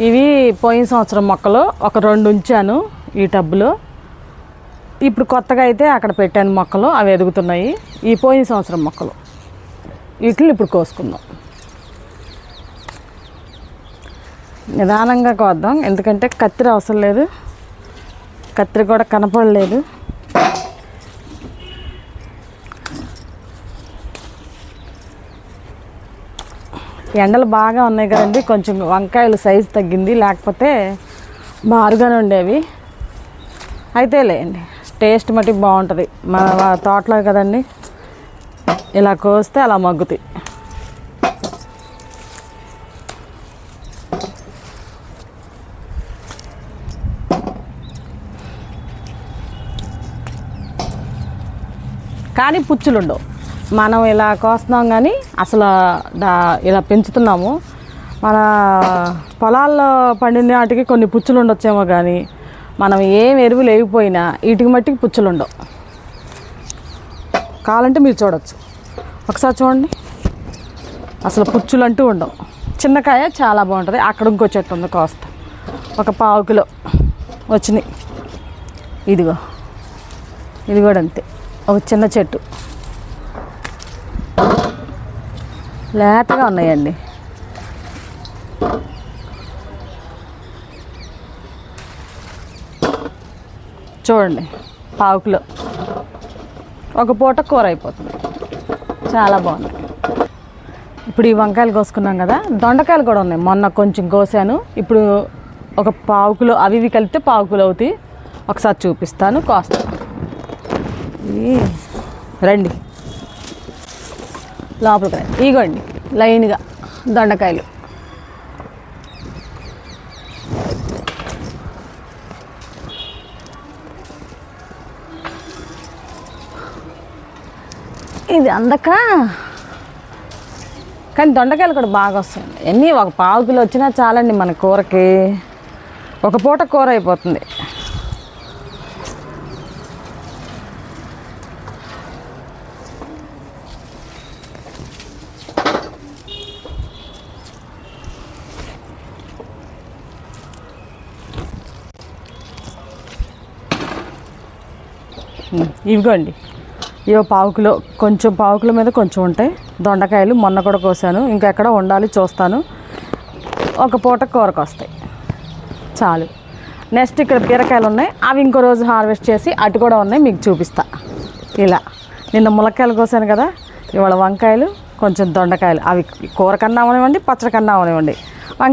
ఇవి పోయిన సంవత్సరం మొక్కలు ఒక 2 ఉంచాను ఈ టబ్బులో. ఇప్పుడు కొత్తగా అయితే అక్కడ పెట్టాను మొక్కలు, అవి ఎదుగుతున్నాయి. ఈ పోయిన సంవత్సరం మొక్కలు వీటిని ఇప్పుడు కోసుకుందాం. నిదానంగా కోద్దాం, ఎందుకంటే కత్తిరి అవసరం లేదు, కత్తిరి కూడా కనపడలేదు. ఎండలు బాగా ఉన్నాయి కదండి, కొంచెం వంకాయలు సైజు తగ్గింది, లేకపోతే బారుగానే ఉండేవి. అయితే లేండి, టేస్ట్ మటుకు బాగుంటుంది. మన తోటలో కదండి, ఇలా కోస్తే అలా మగ్గుతాయి. కానీ పుచ్చులు ఉండవు. మనం ఇలా కోస్తున్నాం కానీ అసలు ఇలా పెంచుతున్నాము. మన పొలాల్లో పండిన వాటికి కొన్ని పుచ్చులు ఉండొచ్చేమో, కానీ మనం ఏం ఎరువులు వేయకపోయినా వీటికి మట్టికి పుచ్చులు ఉండవు. కావాలంటే మీరు చూడవచ్చు, ఒకసారి చూడండి, అసలు పుచ్చులు అంటూ ఉండవు. చిన్నకాయ చాలా బాగుంటుంది. అక్కడ ఇంకో చెట్టు ఉంది, కోస్తా. ఒక 1/4 కిలో వచ్చినాయి. ఇది కూడా అంతే, ఒక చిన్న చెట్టు, లేతగా ఉన్నాయండి. చూడండి, 1/4 కిలో ఒక పూట కూర అయిపోతుంది. చాలా బాగుంది. ఇప్పుడు ఈ వంకాయలు కోసుకున్నాం కదా, దొండకాయలు కూడా ఉన్నాయి. మొన్న కొంచెం కోసాను, ఇప్పుడు ఒక 1/4 కిలో, అవి ఇవి కలిపితే 1/4 కిలో అవుతాయి. ఒకసారి చూపిస్తాను, కోస్తాను. రండి లోపలికి రండి. ఇగోండి లైన్గా దొండకాయలు. ఇది అందక, కానీ దొండకాయలు కూడా బాగా వస్తాయండి. ఎన్ని ఒక 1/4 కిలో వచ్చినా చాలండి మన కూరకి, ఒక పూట కూర అయిపోతుంది. ఇవిగోండి, ఇవో 1/4 కిలో, కొంచెం 1/4 కిలో మీద కొంచెం ఉంటాయి దొండకాయలు. మొన్న కూడా కోసాను, ఇంకా ఎక్కడ ఉండాలి చూస్తాను. ఒక పూట కూరకు వస్తాయి, చాలు. నెక్స్ట్ ఇక్కడ బీరకాయలు ఉన్నాయి, అవి ఇంకో రోజు హార్వెస్ట్ చేసి అటు కూడా ఉన్నాయి, మీకు చూపిస్తా. ఇలా నిన్న ములక్కాయలు కోసాను కదా, ఇవాళ వంకాయలు, కొంచెం దొండకాయలు. అవి కూర కన్నా అవనివ్వండి, పచ్చడి కన్నా అవనివ్వండి,